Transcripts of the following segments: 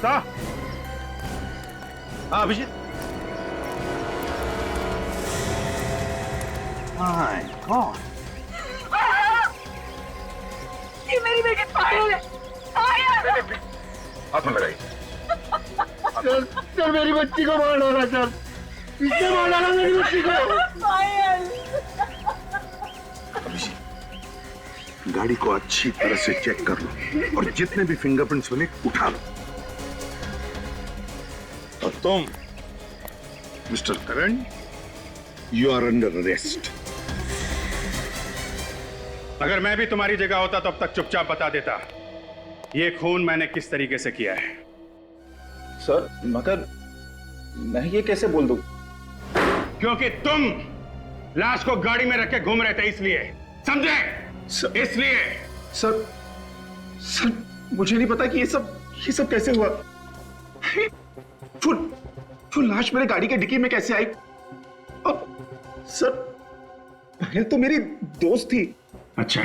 हाँ Abhijit. My God, ये मेरी बेटी पायल है। हाथ में लगाई। सर मेरी बच्ची को मार डाला सर, इसने मार डाला मेरी बच्ची को। पायल, गाड़ी को अच्छी तरह से चेक कर लो और जितने भी फिंगरप्रिंट्स बने उठा लो। और तुम mister Karan, you are under arrest. अगर मैं भी तुम्हारी जगह होता तो अब तक चुपचाप बता देता ये खून मैंने किस तरीके से किया है। सर मगर मैं ये कैसे बोल दूं? क्योंकि तुम लाश को गाड़ी में रख के घूम रहे थे, इसलिए। समझे? इसलिए। सर मुझे नहीं पता कि ये सब कैसे हुआ। वो लाश मेरे गाड़ी के डिक्की में कैसे आई? अब सर पायल तो मेरी दोस्त थी। अच्छा,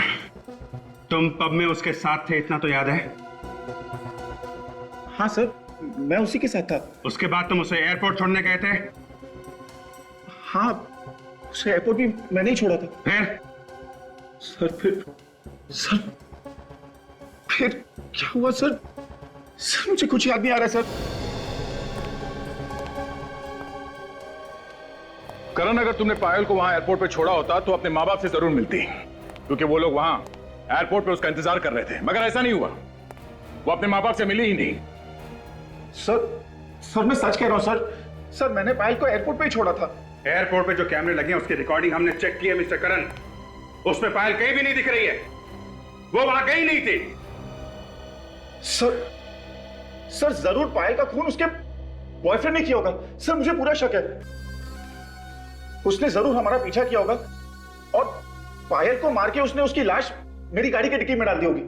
तुम पब में उसके साथ थे, इतना तो याद है? हाँ सर, मैं उसी के साथ था। उसके बाद तुम उसे एयरपोर्ट छोड़ने गए थे? हाँ, उसे एयरपोर्ट भी मैंने ही छोड़ा था। फिर? सर फिर क्या हुआ सर? सर मुझे कुछ याद नहीं आ रहा सर। करण, अगर तुमने पायल को वहां एयरपोर्ट पे छोड़ा होता तो अपने माँ बाप से जरूर मिलती, क्योंकि वो लोग वहां एयरपोर्ट पे उसका इंतजार कर रहे थे। मगर ऐसा नहीं हुआ, वो अपने माँ बाप से मिली ही नहीं। सर मैं सच कह रहा हूं सर मैंने पायल को एयरपोर्ट पे ही छोड़ा था। एयरपोर्ट पे जो कैमरे लगे हैं उसकी रिकॉर्डिंग हमने चेक की है मिस्टर करण। उसमें पायल कहीं भी नहीं दिख रही है, वो वहां गई नहीं थी। सर जरूर पायल का खून उसके बॉयफ्रेंड ने किया होगा। सर मुझे पूरा शक है, उसने जरूर हमारा पीछा किया होगा और पायल को मार के उसने उसकी लाश मेरी गाड़ी के डिक्की में डाल दी होगी।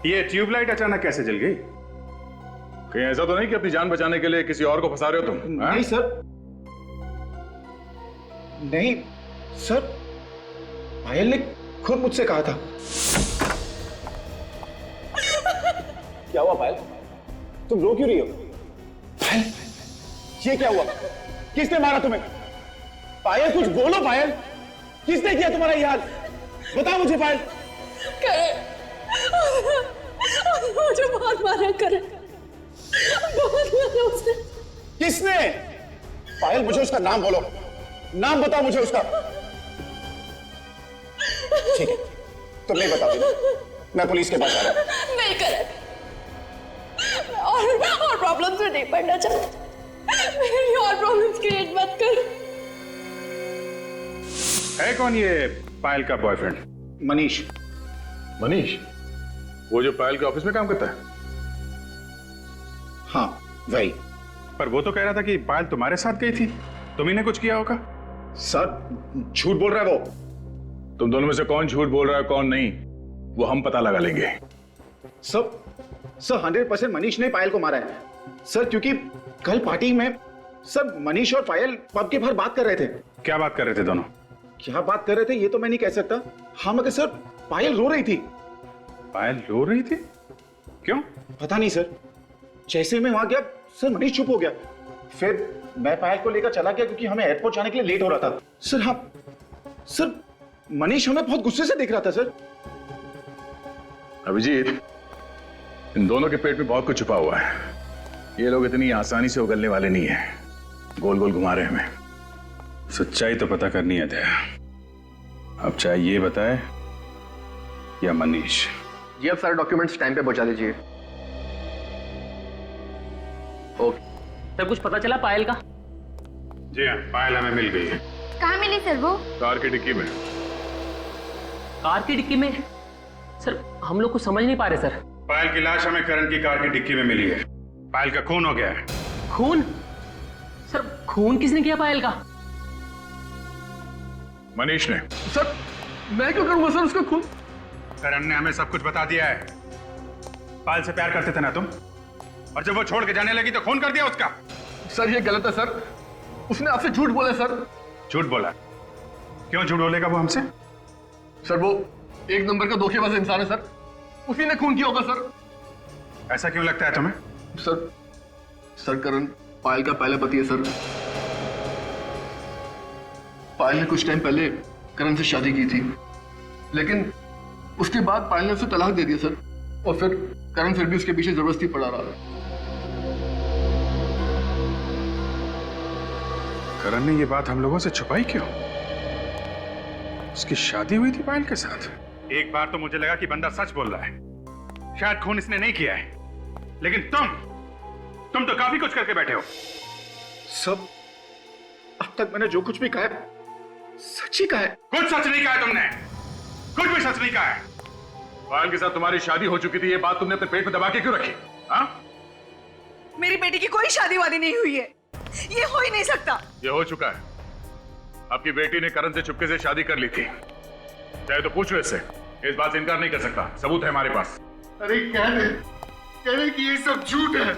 ये ट्यूबलाइट अचानक कैसे जल गई? कहीं ऐसा तो नहीं कि अपनी जान बचाने के लिए किसी और को फंसा रहे हो तुम? नहीं सर, नहीं सर, पायल ने खुद मुझसे कहा था। क्या हुआ पायल? तुम रो क्यों रही हो? पायल, ये क्या हुआ? किसने मारा तुम्हें? पायल कुछ बोलो पायल, किसने किया तुम्हारा ये हाल? बताओ मुझे पायल। मुझे बहुत मारा करे, बहुत मारा उसने। किसने? पायल मुझे उसका नाम बोलो, नाम बताओ मुझे उसका। ठीक है, तुम नहीं बताओ, मैं पुलिस के पास आ रहा हूं। नहीं करे, और प्रॉब्लम्स में नहीं पड़ना चाहता। मेरी और प्रॉब्लम्स क्रिएट मत कर। है कौन ये पायल का बॉयफ्रेंड? मनीष। मनीष? वो जो पायल के ऑफिस में काम करता है? हाँ वही। पर वो तो कह रहा था कि पायल तुम्हारे साथ गई थी, तुम्ही ने कुछ किया होगा। सर झूठ बोल रहा है वो। तुम दोनों में से कौन झूठ बोल रहा है कौन नहीं, वो हम पता लगा लेंगे। सर 100% मनीष ने पायल को मारा है सर, क्योंकि कल पार्टी में सर मनीष और पायल पब के बाहर बात कर रहे थे। क्या बात कर रहे थे दोनों? क्या बात कर रहे थे ये तो मैं नहीं कह सकता। हाँ मगर सर पायल रो रही थी। पायल रो रही थी? क्यों? पता नहीं सर, जैसे मैं वहां गया सर मनीष चुप हो गया। फिर मैं पायल को लेकर चला गया क्योंकि हमें एयरपोर्ट जाने के लिए लेट हो रहा था। सर हाँ सर, मनीष हमें बहुत गुस्से से देख रहा था सर। अभिजीत, इन दोनों के पेट में बहुत कुछ छुपा हुआ है। ये लोग इतनी आसानी से उगलने वाले नहीं है, गोल गोल घुमा रहे हमें। सच्चाई तो पता करनी है दया। अब चाहे ये बताए या मनीष। जी आप सारे डॉक्यूमेंट्स टाइम पे पहुंचा दीजिए। ओके सर, कुछ पता चला पायल का? जी हाँ, पायल हमें मिल गई है। कहाँ मिली सर वो? कार की डिक्की में। कार की डिक्की में? सर हम लोग कुछ समझ नहीं पा रहे सर। पायल की लाश हमें करण की कार की डिक्की में मिली है। पायल का खून हो गया है। खून? सर खून किसने किया पायल का? मनीष ने। सर मैं क्यों करूंगा सर उसका खून? करण ने हमें सब कुछ बता दिया है। पायल से प्यार करते थे ना तुम, और जब वो छोड़ के जाने लगी तो खून कर दिया उसका। सर ये गलत है सर, उसने आपसे झूठ बोला सर। झूठ बोला? क्यों झूठ बोलेगा वो हमसे? सर वो एक नंबर का धोखेबाज इंसान है सर, उसी ने खून किया होगा सर। ऐसा क्यों लगता है तुम्हें? सर करण पायल का पहला पति है सर। पायल ने कुछ टाइम पहले करण से शादी की थी, लेकिन उसके बाद पायल ने उसे तलाक दे दिया सर। और फिर करण फिर भी उसके पीछे जबरदस्ती पड़ा रहा। करण ने ये बात हम लोगों से छुपाई क्यों? उसकी शादी हुई थी पायल के साथ। एक बार तो मुझे लगा कि बंदा सच बोल रहा है, शायद खून इसने नहीं किया है, लेकिन तुम तो काफी कुछ करके बैठे हो। सब अब तक मैंने जो कुछ भी कहा है सच ही कहा है। कुछ सच नहीं कहा है तुमने, कुछ भी सच नहीं कहा है। पायल के साथ तुम्हारी शादी हो चुकी थी, ये बात तुमने अपने पेट में दबा के क्यों रखी? हाँ? मेरी बेटी की कोई शादी वादी नहीं हुई है, ये हो ही नहीं सकता। ये हो चुका है। आपकी बेटी ने करण से चुपके से शादी कर ली थी। चाहे तो पूछ लो इससे, इस बात से इनकार नहीं कर सकता, सबूत है हमारे पास। अरे कहने कि ये सब झूठ है।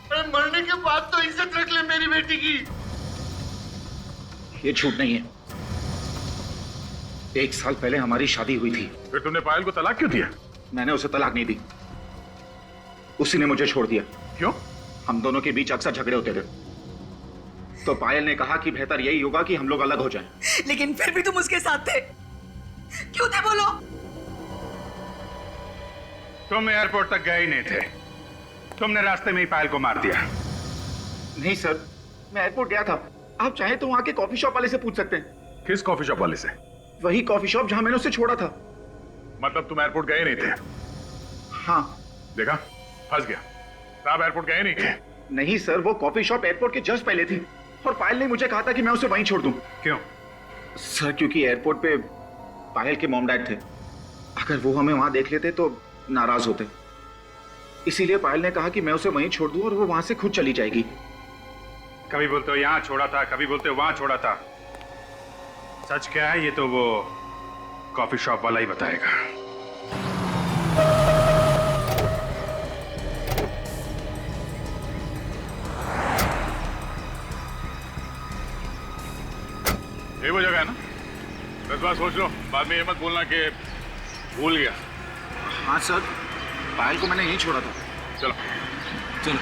अरे मरने के बाद तो इज्जत रख ले मेरी बेटी की। ये झूठ नहीं है। 1 साल पहले हमारी शादी हुई थी। फिर तुमने पायल को तलाक क्यों दिया? मैंने उसे तलाक नहीं दी, उसी ने मुझे छोड़ दिया। क्यों? हम दोनों के बीच अक्सर झगड़े होते थे, तो पायल ने कहा कि बेहतर यही होगा कि हम लोग अलग हो जाएं। लेकिन फिर भी तुम उसके साथ थे, क्यों थे बोलो? तुम एयरपोर्ट तक गए ही नहीं थे, तुमने रास्ते में ही पायल को मार दिया। नहीं सर, मैं एयरपोर्ट गया था। आप चाहे तो वहां के कॉफी शॉप वाले से पूछ सकते हैं। किस कॉफी शॉप वाले से? वही कॉफी शॉप जहां मैंने उसे छोड़ा था। मतलब तुम एयरपोर्ट गए नहीं थे? हाँ। देखा, फंस गया। साहब एयरपोर्ट गए नहीं थे? नहीं सर, वो कॉफी शॉप एयरपोर्ट के जस्ट पहले थी और पायल ने मुझे कहा था कि मैं उसे वहीं छोड़ दूं। क्यों? सर क्योंकि एयरपोर्ट पे पायल के मॉम डैड थे, अगर वो हमें वहां देख लेते तो नाराज होते, इसीलिए पायल ने कहा कि मैं उसे वहीं छोड़ दूं और वो वहां से खुद चली जाएगी। कभी बोलते हो यहां छोड़ा था, कभी बोलते हो वहां छोड़ा था। सच क्या है ये तो वो कॉफी शॉप वाला ही बताएगा। ये वो जगह है ना? 10 बार सोच लो, बाद में ये मत बोलना कि भूल गया। हाँ सर, पायल को मैंने यहीं छोड़ा था। चलो चलो।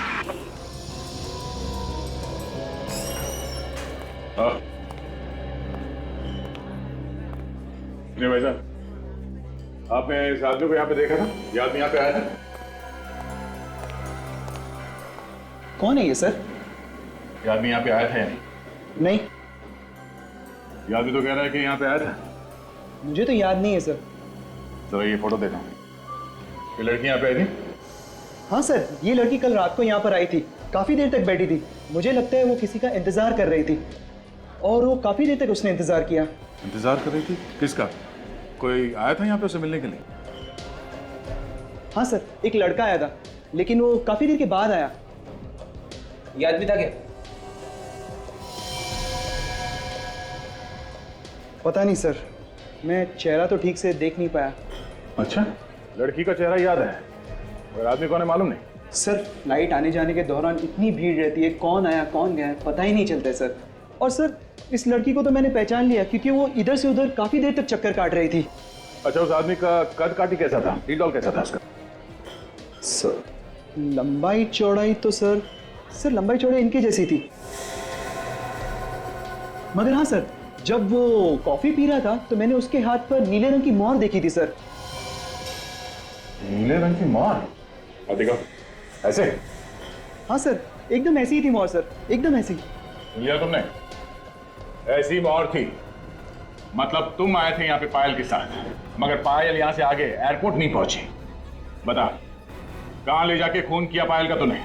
नहीं भाई साहब, आपने इस आदमी को यहाँ पे देखा था? ये आदमी यहाँ पे आया था? कौन है ये सर? ये आदमी यहाँ पे आया था या नहीं? नहीं, ये आदमी तो कह रहा है कि यहाँ पे आया था। मुझे तो याद नहीं है सर। चलो ये फोटो देखो। ये लड़की यहाँ पे आई थी? हाँ सर, ये लड़की कल रात को यहाँ पर आई थी, काफी देर तक बैठी थी। मुझे लगता है वो किसी का इंतजार कर रही थी और वो काफी देर तक उसने इंतजार किया। इंतजार कर रही थी? किसका? कोई आया था यहाँ पे उसे मिलने के लिए? हाँ सर, एक लड़का आया था, लेकिन वो काफी देर के बाद आया। ये आदमी था क्या? पता नहीं सर, मैं चेहरा तो ठीक से देख नहीं पाया। अच्छा, लड़की का चेहरा याद है और आदमी कौन है मालूम नहीं? सर, फ्लाइट आने जाने के दौरान इतनी भीड़ रहती है, कौन आया कौन गया पता ही नहीं चलता है सर। और सर, इस लड़की को तो मैंने पहचान लिया क्योंकि वो इधर से उधर काफी देर तक चक्कर काट रही थी। अच्छा, उस आदमी का कद काठी कैसा था? हील डॉल कैसा था उसका? सर, लंबाई चौड़ाई तो सर लंबाई चौड़ाई इनकी जैसी थी। मगर हाँ सर, जब वो कॉफी पी रहा था तो मैंने उसके हाथ पर नीले रंग की मोहर देखी थी सर। नीले रंग की मोहर? अब देखो, ऐसे? हाँ सर, एकदम ऐसी ही थी मोहर सर, एकदम ऐसी। लिया तुमने? ऐसी मोहर थी, मतलब तुम आए थे यहाँ पे पायल के साथ, मगर पायल यहाँ से आगे एयरपोर्ट नहीं पहुंची। बता, कहां ले जाके खून किया पायल का तूने?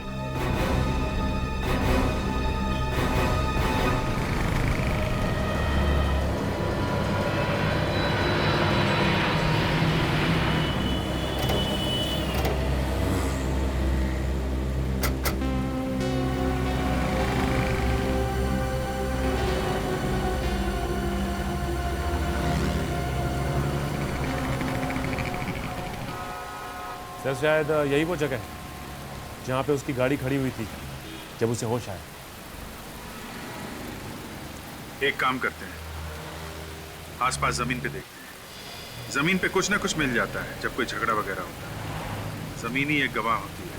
सर शायद यही वो जगह है जहाँ पे उसकी गाड़ी खड़ी हुई थी जब उसे होश आया। एक काम करते हैं, आसपास जमीन पे देखते हैं। जमीन पे कुछ ना कुछ मिल जाता है जब कोई झगड़ा वगैरह होता है। जमीन ही एक गवाह होती है।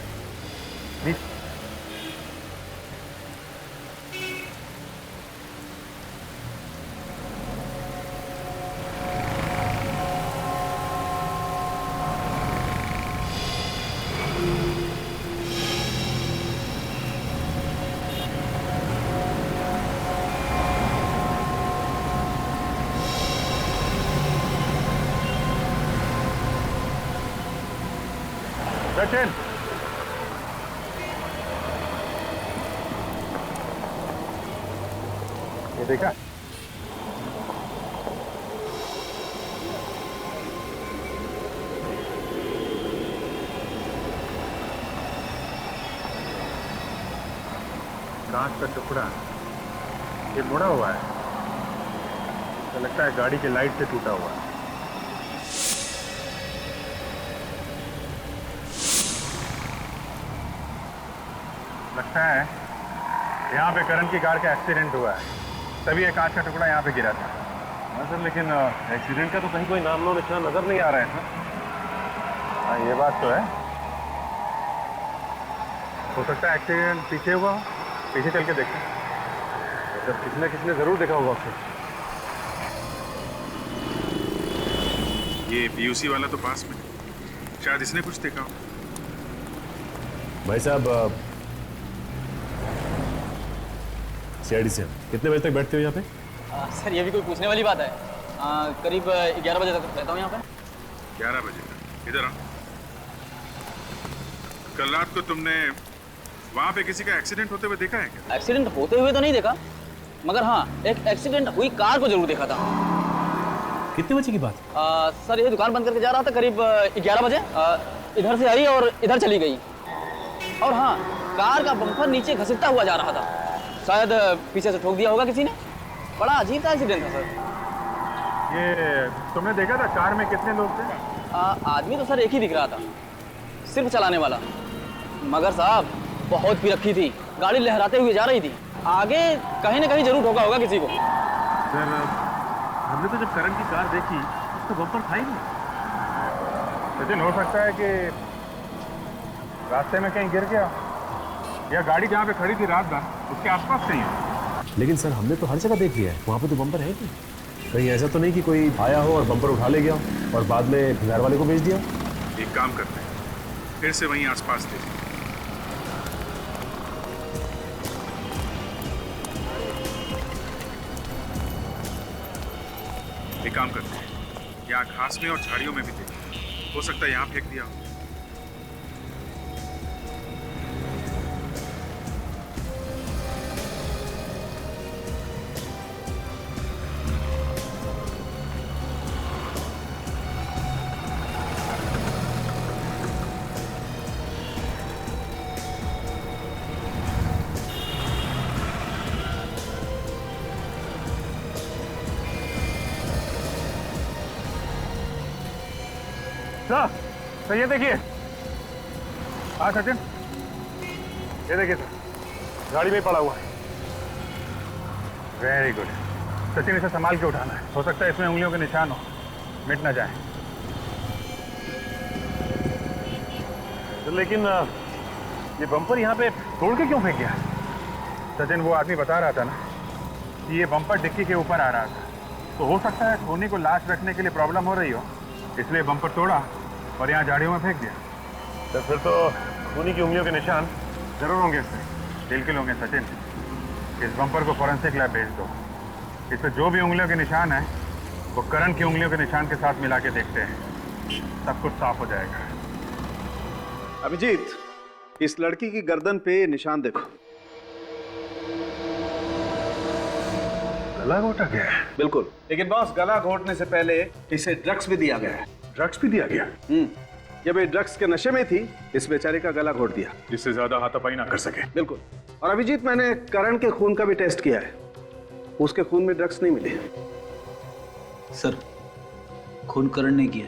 सचिन, ये देखा? कांच का टुकड़ा ये मुड़ा हुआ है, तो लगता है गाड़ी की लाइट से टूटा हुआ है। लगता है यहाँ पे करण की कार का एक्सीडेंट हुआ है, तभी ये कांच का टुकड़ा यहाँ पे गिरा था। हाँ सर, लेकिन एक्सीडेंट का तो कहीं कोई नाम लो निशान नजर नहीं आ रहा है सर। हाँ, ये बात तो है। हो सकता है एक्सीडेंट पीछे हुआ हो, पीछे चल के देखते हैं। सर किसने जरूर देखा होगा आपको। ये पीयूसी वाला तो पास में, शायद इसने कुछ देखा हो। भाई साहब, सीआईडी से कितने बजे तक बैठते हो यहाँ पे? सर ये भी कोई पूछने वाली बात है। करीब 11 बजे तक रहता हूँ यहाँ पे। 11 बजे तक? इधर आओ। कल रात को तुमने वहाँ पे किसी का एक्सीडेंट होते हुए देखा है क्या? एक्सीडेंट होते हुए तो नहीं देखा, मगर हाँ एक एक्सीडेंट हुई कार को जरूर देखा था। कितने बजे की बात? सर ये दुकान बंद करके जा रहा था करीब 11 बजे। इधर से आई और इधर चली गई। और हाँ, कार का बम्पर नीचे घसीटता हुआ जा रहा था, शायद पीछे से ठोक दिया होगा किसी ने। बड़ा अजीब सा एक्सीडेंट था सर। ये तुमने देखा था कार में कितने लोग थे? आदमी तो सर एक ही दिख रहा था, सिर्फ चलाने वाला। मगर साहब बहुत पी रखी थी, गाड़ी लहराते हुए जा रही थी। आगे कहीं ना कहीं जरूर ठोका होगा किसी को। सर हमने तो जब करण की कार देखी तो बम्पर था ही नहीं। सचिन, हो सकता है कि रास्ते में कहीं गिर गया, या गाड़ी जहाँ पे खड़ी थी रात भर उसके आसपास कहीं है। लेकिन सर हमने तो हर जगह देख लिया है, वहाँ पे तो बम्पर है नहीं। कहीं ऐसा तो नहीं कि कोई आया हो और बम्पर उठा ले गया और बाद में भंगार वाले को भेज दिया? एक काम करते हैं, फिर से वहीं आसपास देखें। एक काम करते हैं, यहाँ घास में और झाड़ियों में भी देखें, हो सकता है यहाँ फेंक दिया हो। सर ये देखिए। हाँ सचिन, ये देखिए सर, गाड़ी में पड़ा हुआ है। वेरी गुड सचिन, इसे संभाल के उठाना है। हो सकता है इसमें उंगलियों के निशान हो, मिट ना जाए। तो लेकिन ये बम्पर यहाँ पे तोड़ के क्यों फेंक गया? सचिन, वो आदमी बता रहा था ना कि ये बम्पर डिक्की के ऊपर आ रहा था, तो हो सकता है धोनी को लाश रखने के लिए प्रॉब्लम हो रही हो, इसलिए बम्पर तोड़ा और यहाँ झाड़ियों में फेंक दिया। तो फिर तो धोनी की उंगलियों के निशान जरूर होंगे इसमें, बिल्कुल होंगे सचिन। इस बम्पर को फॉरेंसिक लैब भेज दो। इस पर जो भी उंगलियों के निशान है वो करण की उंगलियों के निशान के साथ मिला के देखते हैं, सब कुछ साफ हो जाएगा। अभिजीत, इस लड़की की गर्दन पे निशान देखो। गला घोटा गया है? बिल्कुल, लेकिन बॉस गला घोटने से पहले इसे ड्रग्स भी दिया गया है। ड्रग्स भी दिया गया? जब ये ड्रग्स के नशे में थी, इस बेचारे का गला घोट दिया, जिससे ज्यादा हाथापाई ना कर सके। बिल्कुल। और अभिजीत, मैंने करण के खून का भी टेस्ट किया है, उसके खून में ड्रग्स नहीं मिले। सर खून करण ने किया।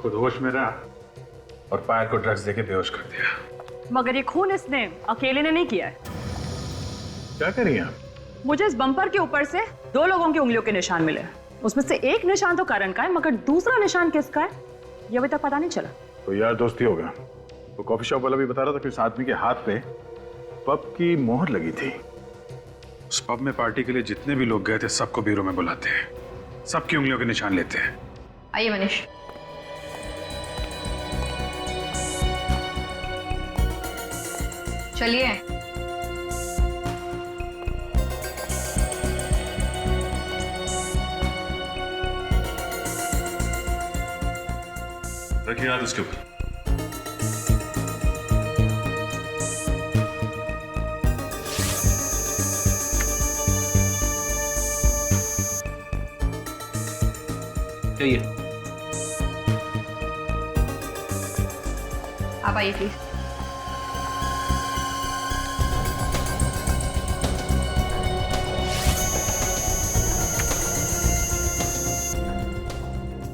खुद होश में रहा और पायल को ड्रग्स देके बेहोश कर दिया। मगर ये खून इसने अकेले ने नहीं किया है। क्या करिए आप? मुझे इस बम्पर के ऊपर से 2 लोगों की उंगलियों के निशान मिले। उसमें से एक निशान तो करण का है, मगर दूसरा निशान किसका है ये अभी तक पता नहीं चला। तो यार दोस्ती होगा। वो कॉफी शॉप वाला भी बता रहा था कि उस आदमी के हाथ पे पब की मोहर लगी थी। उस पब में पार्टी के लिए जितने भी लोग गए थे सबको ब्यूरो में बुलाते हैं, सबकी उंगलियों के निशान लेते हैं। आइए मनीष। चलिए। रखिए हाथ उसके ऊपर। चाहिए। आप आइए प्लीज।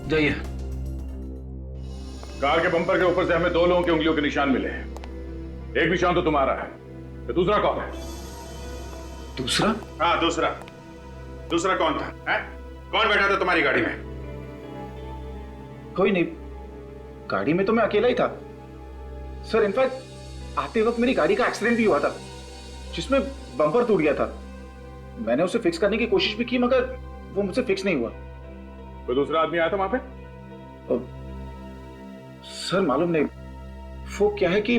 जाइए। कार के बम्पर के ऊपर से हमें 2 लोगों की उंगलियों के निशान मिले हैं। एक निशान तो तुम्हारा है, तो दूसरा कौन है? दूसरा? हाँ दूसरा। दूसरा कौन था? है? कौन बैठा था तुम्हारी गाड़ी में? कोई नहीं, गाड़ी में तो मैं अकेला ही था सर। इनफैक्ट आते वक्त मेरी गाड़ी का एक्सीडेंट भी हुआ था जिसमें बम्पर टूट गया था। मैंने उसे फिक्स करने की कोशिश भी की मगर वो मुझसे फिक्स नहीं हुआ। कोई दूसरा आदमी आया था वहां पे? सर मालूम नहीं, वो क्या है कि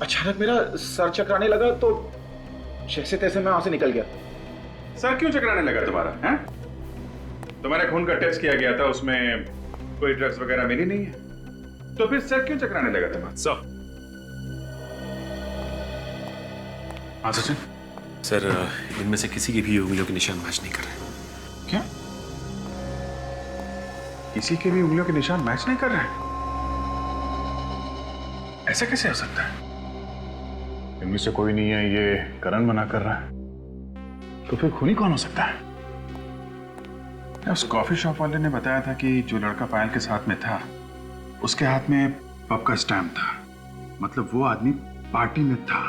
अचानक मेरा सर चकराने लगा तो जैसे तैसे मैं वहां से निकल गया। सर क्यों चकराने लगा तुम्हारा? है? तुम्हारे खून का टेस्ट किया गया था, उसमें कोई ड्रग्स वगैरह मिली नहीं है, तो फिर सर क्यों चकराने लगा तुम्हारा? सर हाँ सचिन। सर इनमें से किसी की भी उंगलियों के निशान मैच नहीं कर रहे। क्या? किसी के भी उंगलियों के निशान मैच नहीं कर रहे हैं? ऐसा कैसे हो सकता है? इनमें से कोई नहीं है, ये करण मना कर रहा है, तो फिर खूनी कौन हो सकता है? उस कॉफी शॉप वाले ने बताया था कि जो लड़का पायल के साथ में था उसके हाथ में पब का स्टैम्प था, मतलब वो आदमी पार्टी में था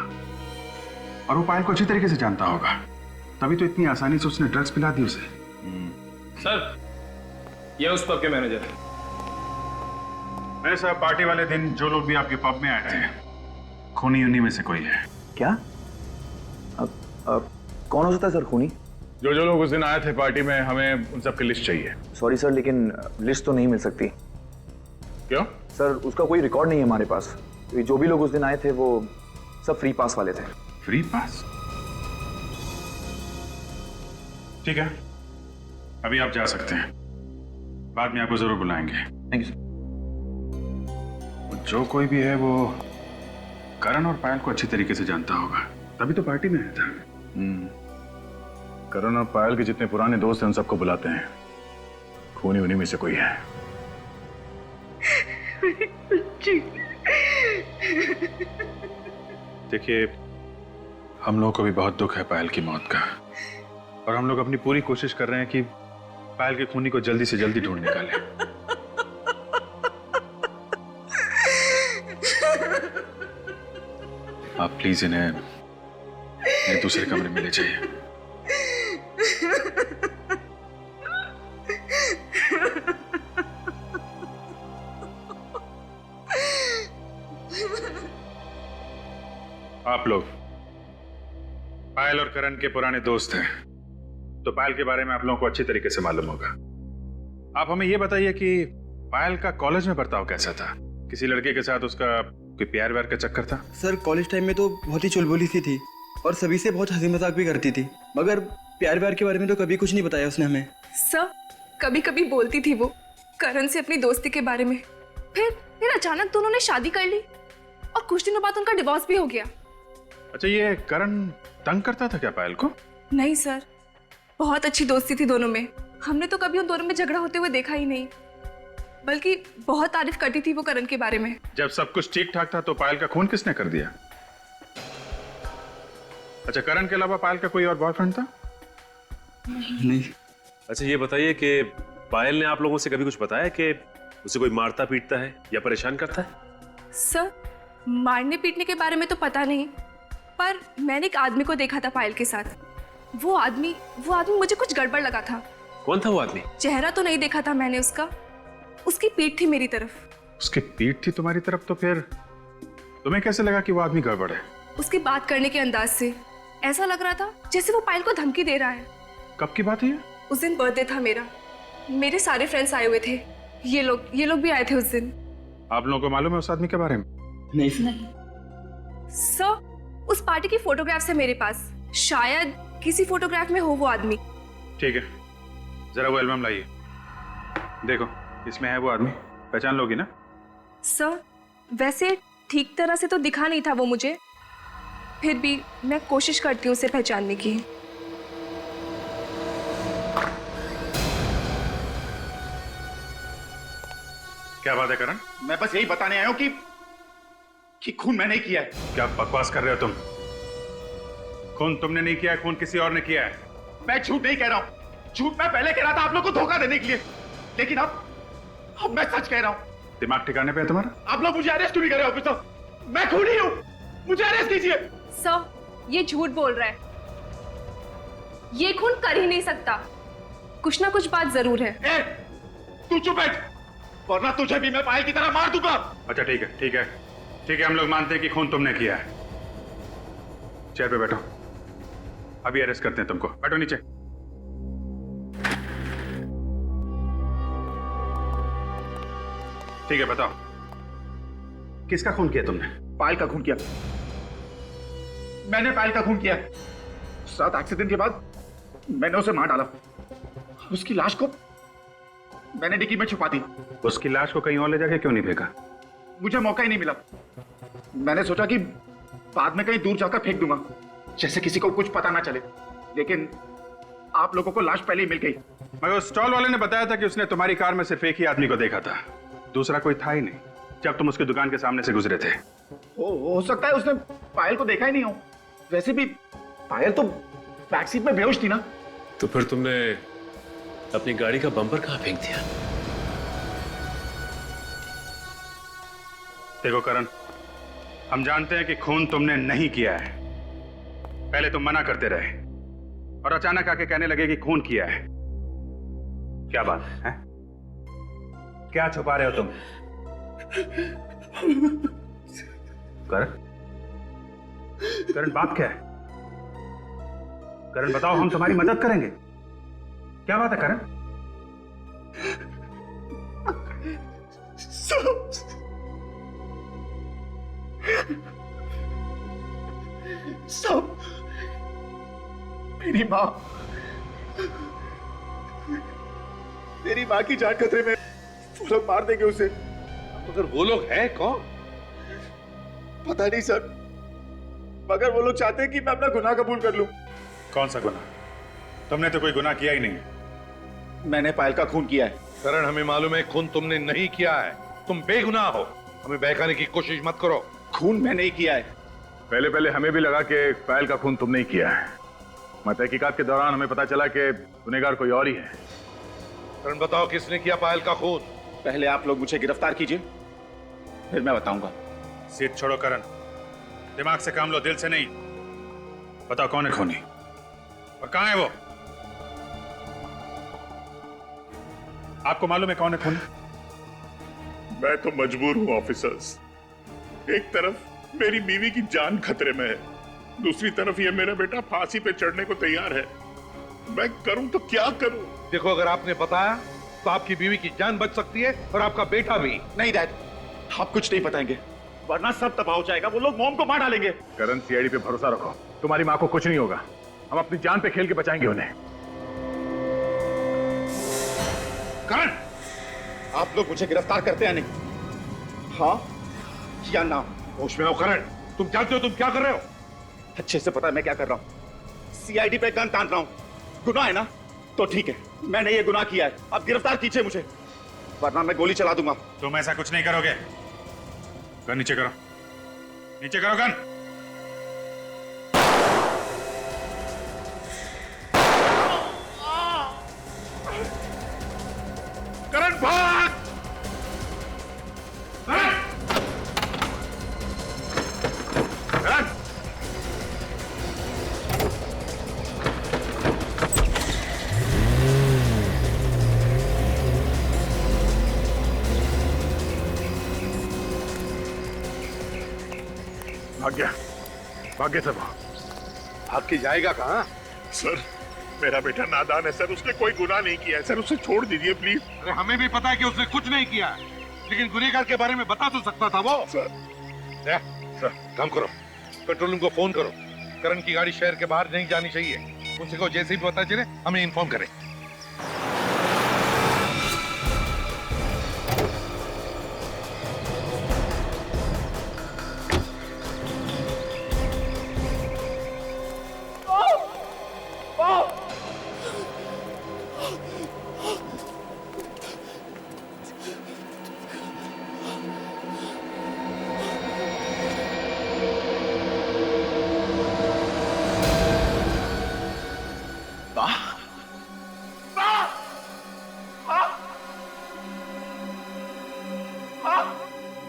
और वो पायल को अच्छी तरीके से जानता होगा, तभी तो इतनी आसानी से उसने ड्रग्स पिला दी उसे। सर ये उस पब के मैनेजर है। मेरे साहब पार्टी वाले दिन जो लोग भी आपके पब में आए थे खूनी उन्हीं में से कोई है। क्या? कौन हो सकता है सर खूनी? जो लोग उस दिन आए थे पार्टी में, हमें उन सब की लिस्ट चाहिए। सॉरी सर, लेकिन लिस्ट तो नहीं मिल सकती। क्यों? सर उसका कोई रिकॉर्ड नहीं है हमारे पास। जो भी लोग उस दिन आए थे वो सब फ्री पास वाले थे। Free pass? ठीक है, अभी आप जा सकते हैं, बाद में आपको जरूर बुलाएंगे। Thank you sir. जो कोई भी है वो करण और पायल को अच्छी तरीके से जानता होगा, तभी तो पार्टी में आया था। करण और पायल के जितने पुराने दोस्त हैं उन सबको बुलाते हैं, खूनी उन्हीं में से कोई है। देखिए, हम लोगों को भी बहुत दुख है पायल की मौत का, और हम लोग अपनी पूरी कोशिश कर रहे हैं कि पायल के खूनी को जल्दी से जल्दी ढूंढ निकालें। आप प्लीज इन्हें दूसरे कमरे में ले जाइए। आप लोग पायल और करण के पुराने दोस्त हैं, तो पायल के बारे में आप लोगों को अच्छी तरीके से मालूम होगा। आप हमें यह बताइए कि पायल का कॉलेज में बर्ताव कैसा था? किसी लड़के के साथ उसका कोई प्यार व्यार का चक्कर था? सर कॉलेज टाइम में तो बहुत ही चुलबुली सी थी और सभी से बहुत हंसी मजाक भी करती थी, मगर प्यार व्यार के बारे में तो कभी कुछ नहीं बताया उसने हमें। सर कभी कभी बोलती थी वो करण से अपनी दोस्ती के बारे में, फिर अचानक दोनों ने शादी कर ली और कुछ दिनों बाद उनका डिवोर्स भी हो गया। अच्छा, ये करण तंग करता था क्या पायल को? नहीं सर, बहुत अच्छी दोस्ती थी दोनों में। हमने तो कभी उन दोनों में झगड़ा होते हुए देखा ही नहीं, बल्कि बहुत तारीफ करती थी वो करण के बारे में। जब सब कुछ ठीक ठाक था तो पायल का खून किसने कर दिया? अच्छा, करण के अलावा पायल का कोई और बॉयफ्रेंड था? नहीं। अच्छा ये बताइए कि पायल ने आप लोगों से कभी कुछ बताया कि उसे कोई मारता पीटता है या परेशान करता है? सर मारने पीटने के बारे में तो पता नहीं, पर मैंने एक आदमी को देखा था पायल के साथ। वो आदमी मुझे कुछ गड़बड़ लगा था। कौन था वो आदमी? चेहरा तो नहीं देखा था मैंने उसका, उसकी पीठ थी मेरी तरफ। उसकी पीठ थी तुम्हारी तरफ, तो फिर तुम्हें कैसे लगा कि वो आदमी गड़बड़ है? उसकी बात करने के अंदाज से ऐसा लग रहा था जैसे वो पायल को धमकी दे रहा है। कब की बात है ये? उस दिन बर्थडे था मेरा, मेरे सारे फ्रेंड्स आए हुए थे, ये लोग भी आए थे उस दिन। आप लोगों को मालूम है उस आदमी के बारे में? नहीं सुना। सर, उस पार्टी की फोटोग्राफ्स है मेरे पास, शायद किसी फोटोग्राफ में हो वो आदमी। ठीक है, जरा वो एल्बम लाइए। देखो, इसमें है वो आदमी, पहचान लोगी ना? सर, वैसे ठीक तरह से तो दिखा नहीं था वो मुझे, फिर भी मैं कोशिश करती हूँ उसे पहचानने की। क्या बात है करण? मैं बस यही बताने आया हूं कि खून मैंने किया है। क्या बकवास कर रहे हो तुम? खून तुमने नहीं किया है, खून किसी और ने किया है। मैं झूठ नहीं कह रहा हूं, झूठ मैं पहले कह रहा था आप लोग को धोखा देने के लिए, लेकिन अब मैं सच कह रहा हूं। दिमाग ठिकाने पे है तुम्हारा? आप लोग मुझे अरेस्ट क्यों नहीं कर रहे ऑफिसर? मैं खूनी हूं, मुझे अरेस्ट कीजिए। सर, ये झूठ बोल रहा है, ये खून कर ही नहीं सकता, कुछ ना कुछ बात जरूर है। तू चुप बैठ, वरना तुझे भी मैं पायल की तरह मार दूंगा। अच्छा ठीक है, ठीक है, ठीक है, हम लोग मानते हैं कि खून तुमने किया है। चेयर पे बैठो, अभी अरेस्ट करते हैं तुमको। बैठो नीचे। ठीक है, बताओ किसका खून किया तुमने? पायल का खून किया, मैंने पायल का खून किया। उस रात एक्सीडेंट के बाद मैंने उसे मार डाला, उसकी लाश को मैंने डिक्की में छुपा दी। उसकी लाश को कहीं और ले जाके क्यों नहीं फेंका? मुझे मौका ही नहीं मिला। मैंने सोचा कि बाद में कहीं दूर जाकर फेंक दूंगा, जैसे किसी को कुछ पता ना चले, लेकिन आप लोगों को लाश पहले ही मिल गई। मगर उस स्टॉल वाले ने बताया था कि उसने तुम्हारी कार में सिर्फ एक ही आदमी को देखा था, दूसरा कोई था ही नहीं जब तुम उसकी दुकान के सामने से गुजरे थे। हो सकता है उसने पायल को देखा ही नहीं हो। वैसे भी पायल तो बैक सीट में बेहोश थी ना। तो फिर तुमने अपनी गाड़ी का बम्पर कहां फेंक दिया? देखो करण, हम जानते हैं कि खून तुमने नहीं किया है। पहले तुम मना करते रहे और अचानक आके कहने लगे कि खून किया है। क्या बात है? क्या छुपा रहे हो तुम? करण, करण बात क्या है? करण बताओ, हम तुम्हारी मदद करेंगे। क्या बात है करण? सब मेरी माँ, मेरी माँ की जान खतरे में। वो लोग मार देंगे उसे। मगर वो लोग हैं कौन? पता नहीं सर, मगर वो लोग चाहते हैं कि मैं अपना गुनाह कबूल कर लूं। कौन सा गुनाह? तुमने तो कोई गुनाह किया ही नहीं। मैंने पायल का खून किया है। करण, हमें मालूम है खून तुमने नहीं किया है, तुम बेगुनाह हो। हमें बहकाने की कोशिश मत करो। खून मैंने ही किया है। पहले पहले हमें भी लगा कि पायल का खून तुमने ही किया है, मगर तहकीकात के दौरान हमें पता चला कि गुनहगार कोई और ही है। करण बताओ, किसने किया पायल का खून? पहले आप लोग मुझे गिरफ्तार कीजिए, फिर मैं बताऊंगा। सीट छोड़ो करण, दिमाग से काम लो, दिल से नहीं। बताओ कौन है खूनी और कहां है वो? आपको मालूम है कौन है खूनी? मैं तो मजबूर हूं ऑफिसर्स। एक तरफ मेरी बीवी की जान खतरे में है, दूसरी तरफ ये मेरा बेटा फांसी पे चढ़ने को तैयार है। मैं करूं तो क्या करूं? देखो, अगर आपने बताया तो आपकी बीवी की जान बच सकती है और आपका बेटा भी। नहीं डैड, आप कुछ नहीं बताएंगे, वरना सब तबाह हो जाएगा। वो लोग मॉम को मार डालेंगे। करण, सीआईडी पे भरोसा रखो, तुम्हारी माँ को कुछ नहीं होगा। हम अपनी जान पे खेल के बचाएंगे उन्हें। करण, आप लोग मुझे गिरफ्तार करते हैं नहीं? हाँ या ना? होश में हो करण, तुम जानते हो तुम क्या कर रहे हो? अच्छे से पता है मैं क्या कर रहा हूँ। सीआईडी पे गन तान रहा हूँ। गुनाह है ना? तो ठीक है, मैंने ये गुनाह किया है, अब गिरफ्तार कीजिए मुझे, वरना मैं गोली चला दूंगा। तुम ऐसा कुछ नहीं करोगे। गन नीचे करो, नीचे करो गन। करण भाग! भाग गया सर। भाग के जाएगा कहाँ? सर मेरा बेटा नादान है सर, उसने कोई गुनाह नहीं किया है सर, उसे छोड़ दीजिए प्लीज। अरे हमें भी पता है कि उसने कुछ नहीं किया, लेकिन गुनहगार के बारे में बता तो सकता था वो। सर काम करो, पेट्रोल रूम को फोन करो, करण की गाड़ी शहर के बाहर नहीं जानी चाहिए। उनसे को जैसे भी पता चले हमें इन्फॉर्म करें।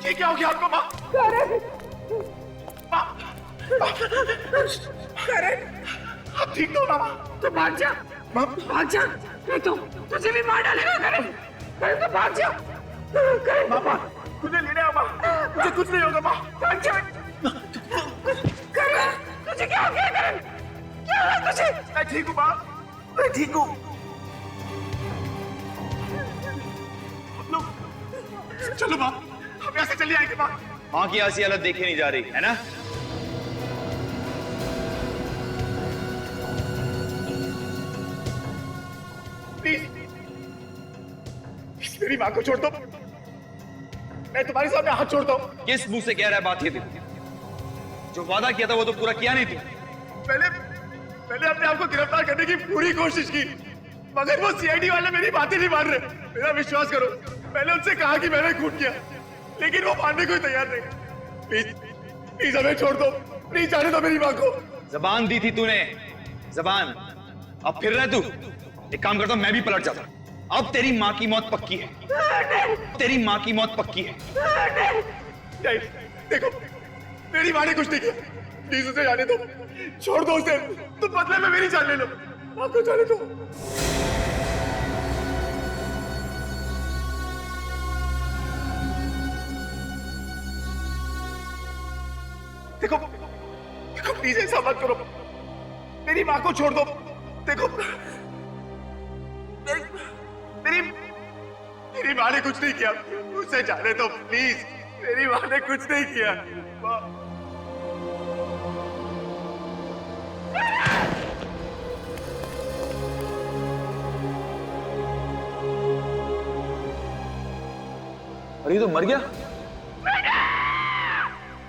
ये क्या हो गया आपको माँ? करण, आप ठीक तो ना माँ? तो भाग जा, भाग जा, नहीं तो तुझे भी मार डालेगा करण। करण तो भाग जा। करण माँ मुझे लेने आओ माँ, मुझे कुछ नहीं होगा माँ। भाग जा। करण तुझे क्या हो गया? करण क्या हुआ तुझे? मैं ठीक हूँ माँ, मैं ठीक हूँ। चलो माँ, हम यहाँ से चले आएंगे माँ। माँ की ऐसी हालत देखी नहीं जा रही है ना? प्लीज मेरी माँ को छोड़ दो, मैं तुम्हारे सामने हाथ छोड़ता हूँ। किस मुंह से कह रहा है बात ये तू? जो वादा किया था वो तो पूरा किया नहीं तू। मैंने अपने आप को गिरफ्तार करने की पूरी कोशिश की, मगर वो सीआईडी वाले मेरी बातें नहीं मान रहे। मेरा विश्वास करो, मैंने उनसे कहा कि मैंने खून किया, लेकिन वो मानने को तैयार नहीं। प्लीज हमें छोड़ दो, प्लीज जाने दो मेरी माँ को। जबान दी थी तूने, जबान। अब फिर रहा तू। एक काम करता हूं, मैं भी पलट जाता हूं। अब तेरी माँ की मौत पक्की है, तेरी माँ की मौत पक्की है। नहीं, देखो मेरी माँ ने कुछ नहीं किया, प्लीज उसे जाने दो, छोड़ दो उसे। तुम बदले में मेरी जान ले लो, माँ को जाने दो। देखो प्लीज ऐसा मत करो, मेरी माँ को छोड़ दो। देखो मेरी माँ ने कुछ नहीं किया, उसे जाने दो प्लीज। मेरी माँ ने कुछ नहीं किया। अरे तो मर गया।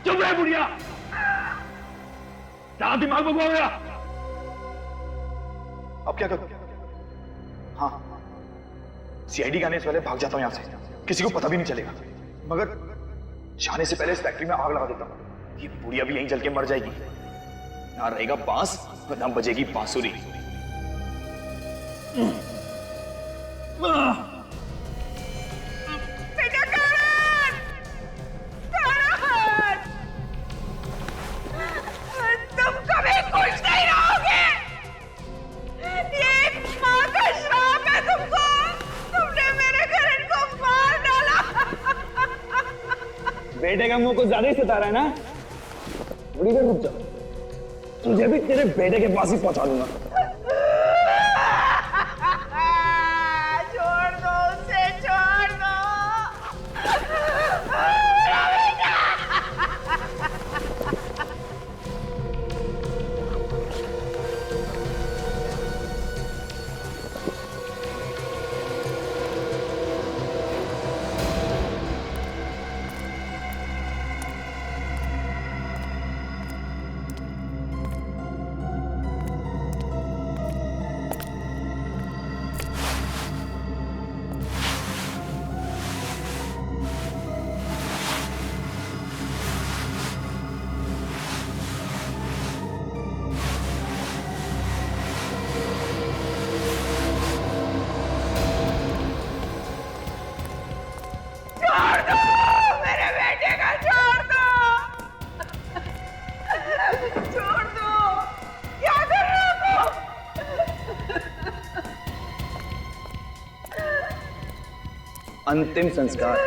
चुप रहे बुढ़िया, जहां दिमाग भगवा गया। अब क्या करूं? हाँ, सीआईडी के आने से पहले भाग जाता हूं यहां से, किसी को पता भी नहीं चलेगा। मगर जाने से पहले इस फैक्ट्री में आग लगा देता हूं, ये बुढ़िया भी यहीं जल के मर जाएगी। ना रहेगा बांस, ना बजेगी बांसुरी। बेटे का मुंह को ज्यादा ही सता रहा है ना? थोड़ी देर रुक जा, तुझे भी तेरे बेटे के पास ही पहुंचा दूंगा। छोड़ दो उसे, छोड़ दो। अंतिम संस्कार,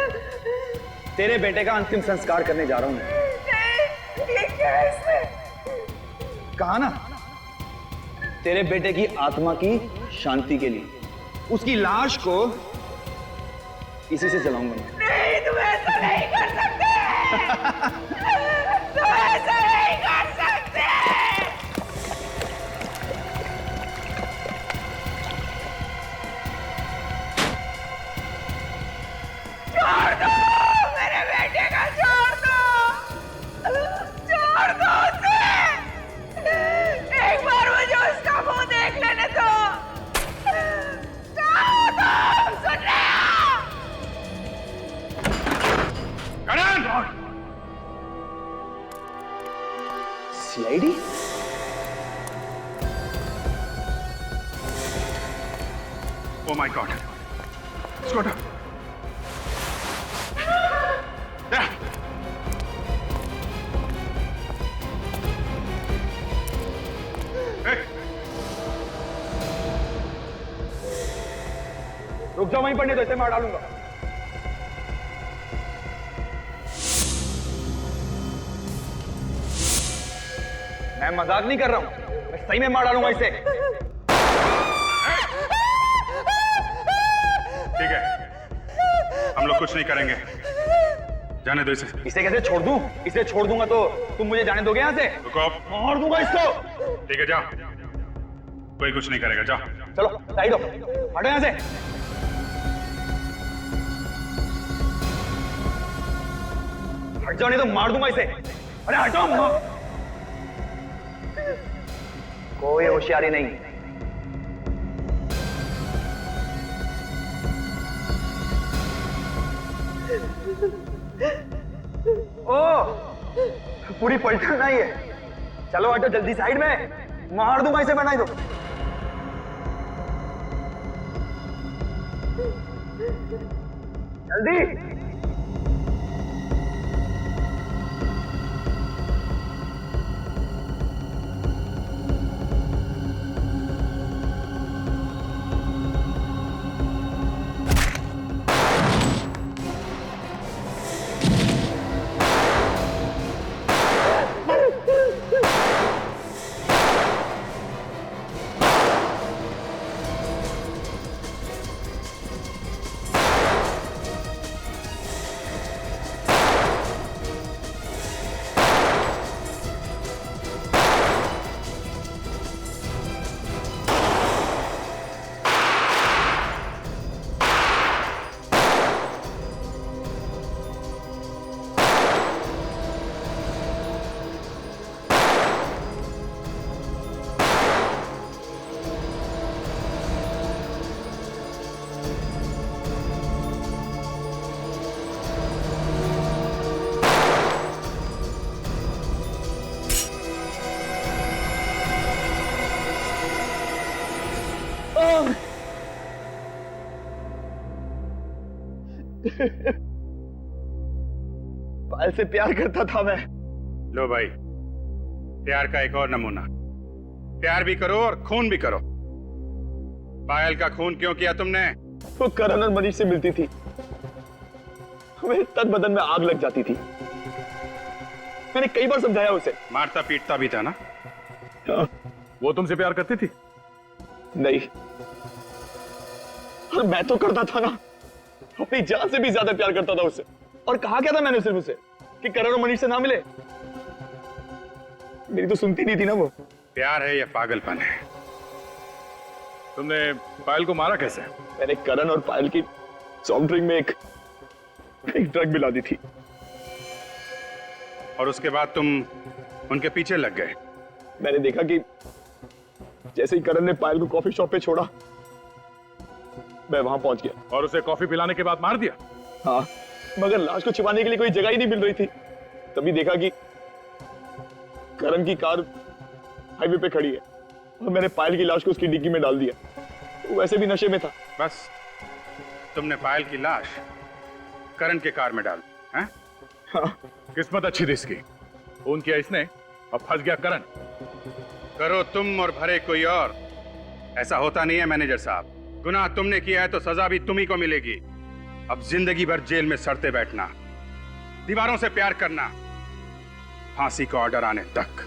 तेरे बेटे का अंतिम संस्कार करने जा रहा हूं मैं। नहीं, कहा ना, तेरे बेटे की आत्मा की शांति के लिए उसकी लाश को इसी से जलाऊंगा मैं। नहीं, तुम ऐसा नहीं कर सकते। तुम ऐसा नहीं कर सकते। छोड़ दो मेरे बेटे का, छोड़ दो, छोड़ दो उसे। एक बार मुझे उसका मुंह देख लेने दो। सुन रहे हो? Karan! CID? Oh my god, Scott! रुक जाओ, वहीं पड़ने दो, इसे मार डालूंगा। मैं मजाक नहीं कर रहा हूं, मैं सही में मार डालूंगा इसे। ठीक है, हम लोग कुछ नहीं करेंगे, जाने दो इसे। इसे कैसे छोड़ दूं? इसे छोड़ दूंगा तो तुम मुझे जाने दोगे यहाँ से? रुको, मार दूंगा इसको। ठीक है, जाओ, कोई कुछ नहीं करेगा, जाओ। चलो साइड हो, हटो यहाँ से। हट जाओ नहीं तो मार दूंगा इसे। अरे हटो, कोई होशियारी नहीं। ओ, पूरी पलटन नहीं है। चलो हटो जल्दी साइड में, मार दूंगा इसे, बनाई दो। जल्दी। पायल से प्यार करता था मैं। लो भाई, प्यार का एक और नमूना। प्यार भी करो और खून भी करो। पायल का खून क्यों किया तुमने? वो करण और मनीष से मिलती थी, मेरे तन बदन में आग लग जाती थी। मैंने कई बार समझाया उसे। मारता पीटता भी था ना? वो तुमसे प्यार करती थी? नहीं, और मैं तो करता था ना, अपनी जान से भी ज्यादा प्यार करता था उससे। और कहा क्या था मैंने सिर्फ उसे कि करण और मनीष से ना मिले। मेरी तो सुनती नहीं थी ना वो। प्यार है या पागलपन है? तुमने पायल को मारा कैसे? मैंने करण और पायल की सॉफ्ट ड्रिंक में एक ड्रग मिला दी थी। और उसके बाद तुम उनके पीछे लग गए। मैंने देखा कि जैसे ही करण ने पायल को कॉफी शॉप पे छोड़ा, मैं वहां पहुंच गया। और उसे कॉफी पिलाने के बाद मार दिया? हाँ, मगर लाश को छिपाने के लिए कोई जगह ही नहीं मिल रही थी। तभी देखा कि करण की कार हाईवे पे खड़ी है और मैंने पायल की लाश को उसकी डिग्गी में डाल दिया। वो वैसे भी नशे में था। बस तुमने पायल की लाश करण के कार में डाल दी, हैं? हाँ। किस्मत अच्छी थी इसकी, खून किया इसने, अब फंस गया करण। करो तुम और भरे कोई और, ऐसा होता नहीं है मैनेजर साहब। गुनाह तुमने किया है तो सजा भी तुम्ही को मिलेगी। अब जिंदगी भर जेल में सड़ते बैठना, दीवारों से प्यार करना, फांसी का ऑर्डर आने तक।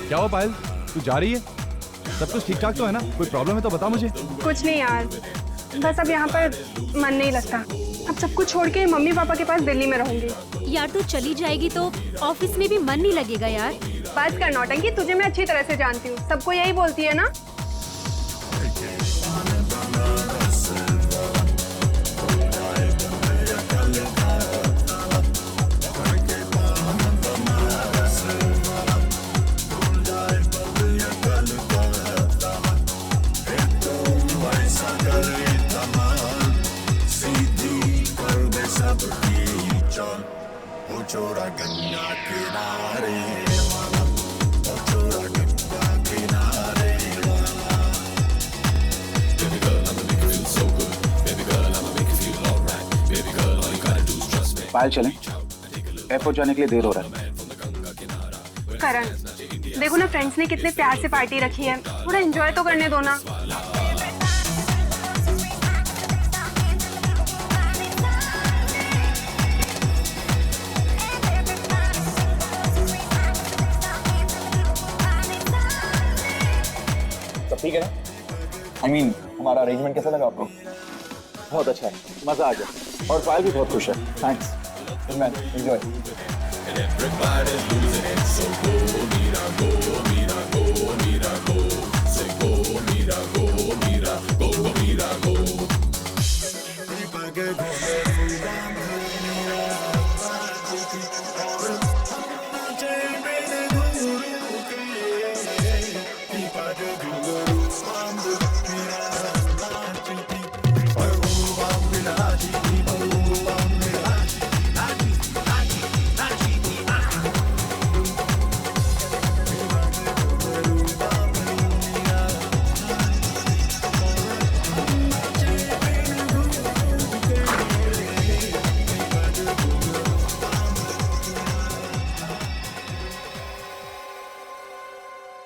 क्या हुआ पायल, तू जा रही है? सब कुछ ठीक ठाक तो है ना? कोई प्रॉब्लम है तो बता मुझे। कुछ नहीं यार, बस अब यहाँ पर मन नहीं लगता। अब सब कुछ छोड़ के मम्मी पापा के पास दिल्ली में रहूंगी। यार तू चली जाएगी तो ऑफिस में भी मन नहीं लगेगा यार। बस कर नौटंकी, तुझे मैं अच्छी तरह से जानती हूँ, सबको यही बोलती है ना। पायल चलें, एयरपोर्ट जाने के लिए देर हो रहा है। करण, देखो ना फ्रेंड्स ने कितने प्यार से पार्टी रखी है, थोड़ा एंजॉय तो करने दो ना। सब ठीक है ना? I mean, हमारा अरेंजमेंट कैसा लगा आपको? बहुत अच्छा है, मजा आ गया और पायल भी बहुत खुश है। Thanks man, enjoy.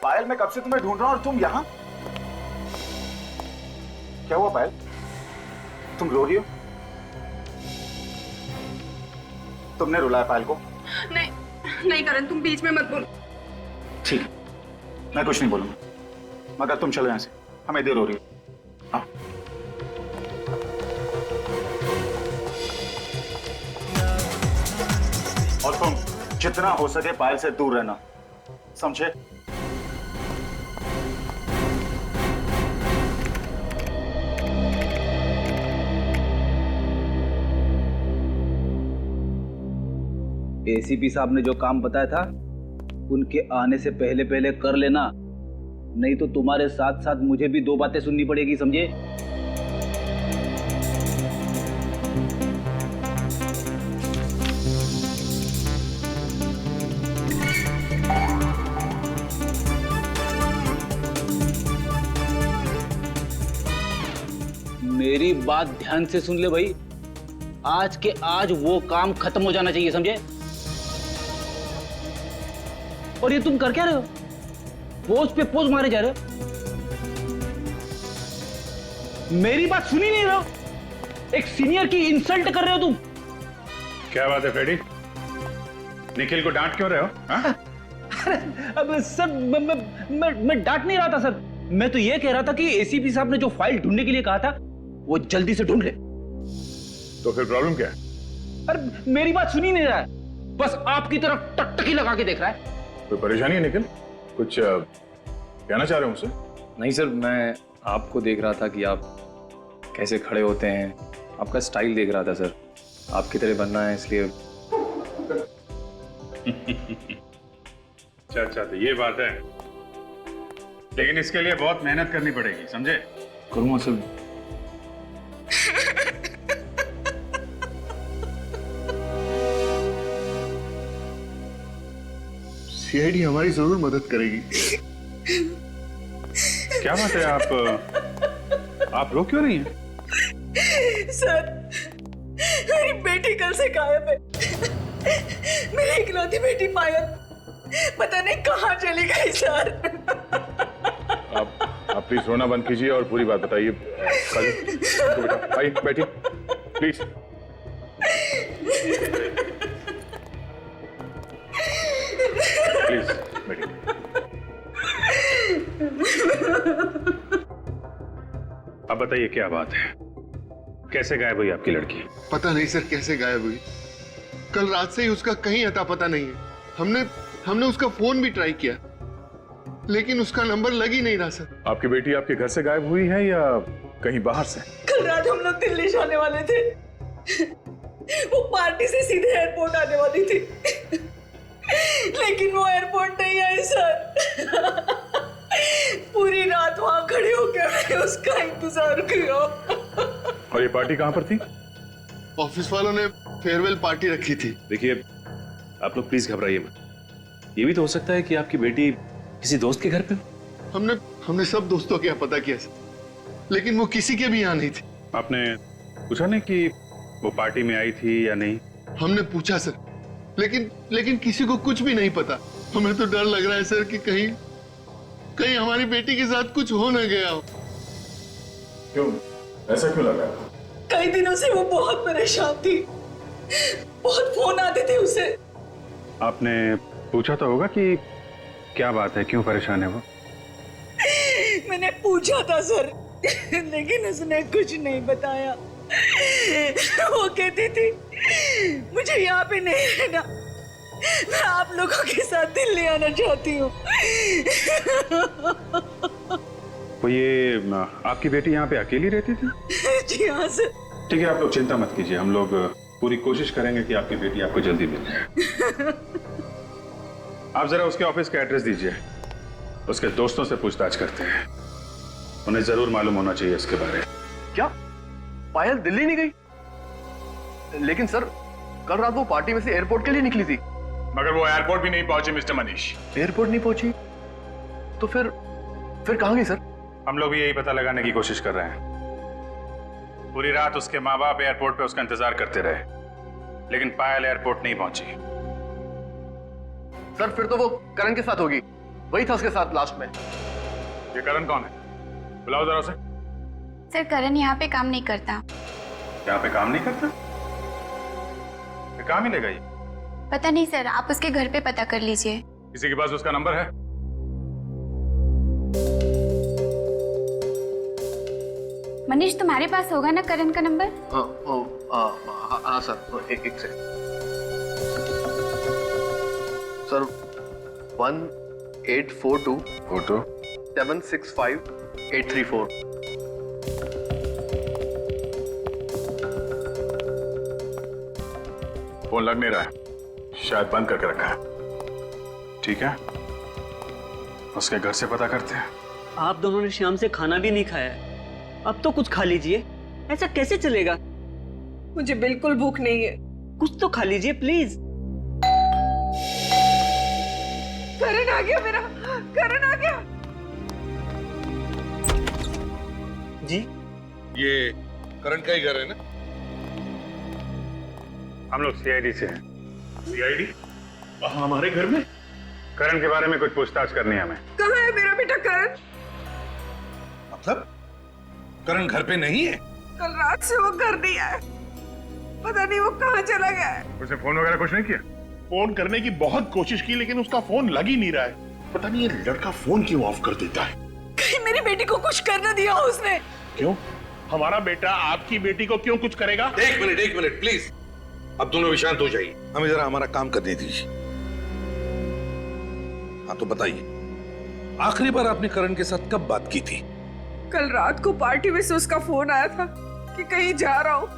पायल, मैं कब से तुम्हें ढूंढ रहा हूं और तुम यहाँ? क्या हुआ पायल? तुम रो रही हो? तुमने रुलाया पायल को? नहीं नहीं करण, तुम बीच में मत बोलो। ठीक है, मैं कुछ नहीं बोलूंगा, मगर तुम चलो यहाँ से, हमें देर हो रही है। हाँ। और तुम जितना हो सके पायल से दूर रहना, समझे? एसीपी साहब ने जो काम बताया था उनके आने से पहले पहले कर लेना, नहीं तो तुम्हारे साथ साथ मुझे भी दो बातें सुननी पड़ेगी, समझे? मेरी बात ध्यान से सुन ले भाई, आज के आज वो काम खत्म हो जाना चाहिए, समझे? और ये तुम कर क्या रहे हो? पोज पे पोज मारे जा रहे हो, मेरी बात सुनी नहीं रहे हो, एक सीनियर की इंसल्ट कर रहे हो तुम। क्या बात है फ्रेडी, निखिल को डांट क्यों रहे हो? अब सर मैं डांट नहीं रहा था सर, मैं तो ये कह रहा था कि एसीपी साहब ने जो फाइल ढूंढने के लिए कहा था वो जल्दी से ढूंढ ले। तो फिर प्रॉब्लम क्या है? अरे मेरी बात सुनी नहीं रहा है, बस आपकी तरफ टकटकी लगा के देख रहा है। कोई परेशानी है निखिल? कुछ कहना चाह रहे हो मुझसे? नहीं सर, मैं आपको देख रहा था कि आप कैसे खड़े होते हैं, आपका स्टाइल देख रहा था सर। आपकी तरह बनना है इसलिए। अच्छा, तो ये बात है, लेकिन इसके लिए बहुत मेहनत करनी पड़ेगी, समझे? करूँगा सर। सीआईडी हमारी जरूर मदद करेगी। क्या बात है, आप रो क्यों रही हैं? सर, मेरी बेटी कल से गायब है। मेरी इकलौती बेटी पायल पता नहीं कहाँ चली गई सर। आप प्लीज रोना बंद कीजिए और पूरी बात बताइए। बेटा भाई बैठिए प्लीज। प्लीज बैठिए। अब बताइए क्या बात है, कैसे गायब हुई आपकी लड़की? पता नहीं सर कैसे गायब हुई। कल रात से ही उसका कहीं अता पता नहीं है। हमने उसका फोन भी ट्राई किया, लेकिन उसका नंबर लग ही नहीं रहा सर। आपकी बेटी आपके घर से गायब हुई है या कहीं बाहर से? कल रात हम लोग दिल्ली जाने वाले थे। वो पार्टी से सीधे एयरपोर्ट आने वाली थी, लेकिन वो एयरपोर्ट नहीं आई सर। पूरी रात वहां खड़े होकर मैंने उसका इंतजार किया। और ये पार्टी कहां पर थी? ऑफिस वालों ने फेयरवेल पार्टी रखी थी। देखिए आप लोग प्लीज घबराइए मत। ये भी तो हो सकता है कि आपकी बेटी किसी दोस्त के घर पे। हमने सब दोस्तों के यहाँ पता किया सर, लेकिन वो किसी के भी यहाँ नहीं थी। आपने पूछा नहीं कि वो पार्टी में आई थी या नहीं? हमने पूछा सर, लेकिन किसी को कुछ भी नहीं पता। हमें तो डर लग रहा है सर कि कहीं हमारी बेटी के साथ कुछ हो न गया हो। क्यों, ऐसा क्यों लगा? कई दिनों से वो बहुत परेशान थी, बहुत फोन आते थे उसे। आपने पूछा तो होगा कि क्या बात है, क्यों परेशान है वो? मैंने पूछा था सर, लेकिन उसने कुछ नहीं बताया। वो कहती थी मुझे यहाँ पे नहीं रहना, मैं आप लोगों के साथ दिल्ली आना चाहती हूँ। तो ये आपकी बेटी यहाँ पे अकेली रहती थी? जी हाँ सर। ठीक है, आप लोग चिंता मत कीजिए, हम लोग पूरी कोशिश करेंगे कि आपकी बेटी आपको जल्दी मिल जाए। आप जरा उसके ऑफिस का एड्रेस दीजिए, उसके दोस्तों से पूछताछ करते हैं, उन्हें जरूर मालूम होना चाहिए इसके बारे में। क्या पायल दिल्ली नहीं गई? लेकिन सर कल रात वो पार्टी में से एयरपोर्ट के लिए निकली थी। मगर वो एयरपोर्ट भी नहीं पहुंची मिस्टर मनीष। एयरपोर्ट नहीं पहुंची तो फिर कहां गई सर? हम लोग भी यही पता लगाने की कोशिश कर रहे हैं। पूरी रात उसके माँ बाप एयरपोर्ट पे उसका इंतजार करते रहे, लेकिन पायल एयरपोर्ट नहीं पहुंची। सर फिर तो वो करण के साथ होगी, वही था उसके साथ लास्ट में। ये करण कौन है? बुलाओ जरा उसे। सर करण यहाँ पे काम नहीं करता। यहाँ पे काम नहीं करता? कहाँ मिलेगा ये? पता नहीं सर, आप उसके घर पे पता कर लीजिए। किसी के पास उसका नंबर है? मनीष तुम्हारे पास होगा ना करण का नंबर? हाँ सर, एक से सर 1842 765 834। फोन लग नहीं रहा है, शायद बंद करके रखा है। ठीक है, उसके घर से पता करते हैं। आप दोनों ने शाम से खाना भी नहीं खाया है, अब तो कुछ खा लीजिए। ऐसा कैसे चलेगा? मुझे बिल्कुल भूख नहीं है। कुछ तो खा लीजिए प्लीज। करण आ गया मेरा, करण आ गया। जी ये करण का ही घर है ना? हम लोग सीआईडी से हैं। सीआईडी? हमारे घर में? करण के बारे में कुछ पूछताछ करनी है हमें। कहाँ है मेरा बेटा करण? मतलब करण घर पे नहीं है? कल रात से वो घर नहीं आया, पता नहीं वो कहाँ चला गया है। उसने फोन वगैरह कुछ नहीं किया? फोन करने की बहुत कोशिश की, लेकिन उसका फोन लग ही नहीं रहा है। पता नहीं ये लड़का फोन क्यों ऑफ कर देता है। कहीं मेरी बेटी को कुछ कर न दिया हो उसने। क्यों? हमारा बेटा आपकी बेटी को क्यों कुछ करेगा? एक मिनट प्लीज, अब दोनों भी शांत हो जाइए, हमें जरा हमारा काम करने दीजिए। हाँ तो बताइए, आखिरी बार आपने करण के साथ कब बात की थी? कल रात को पार्टी में से उसका फोन आया था कि कहीं जा रहा हूँ,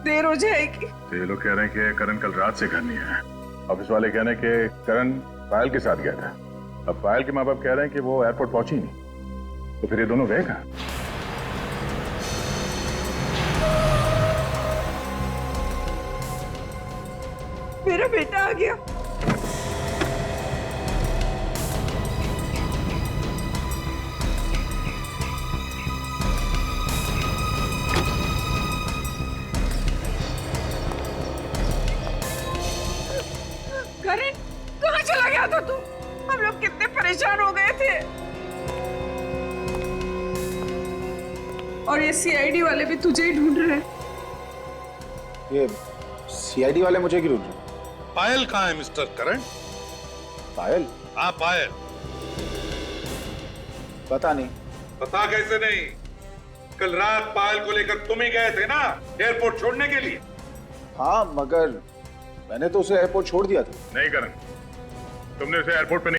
देर हो जाएगी। तो ये लोग कह रहे हैं कि करण कल रात से घर नहीं आया। ऑफिस वाले कह रहे हैं कि करण पायल के साथ गया था। अब पायल के माँ बाप कह रहे हैं कि वो एयरपोर्ट पहुंची नहीं, तो फिर ये दोनों गए कहाँ? मेरा बेटा आ गया। करण, कहाँ चला गया था तू? हम लोग कितने परेशान हो गए थे। और ये सीआईडी वाले भी तुझे ही ढूंढ रहे हैं। ये सीआईडी वाले मुझे क्यों ढूंढ रहे? पायल कहाँ है मिस्टर करण? पायल? हाँ पायल। पता नहीं। पता कैसे नहीं? कल रात पायल को लेकर तुम ही गए थे ना एयरपोर्ट छोड़ने के लिए? हाँ, मगर मैंने तो उसे एयरपोर्ट छोड़ दिया था। नहीं करण, तुमने उसे एयरपोर्ट पे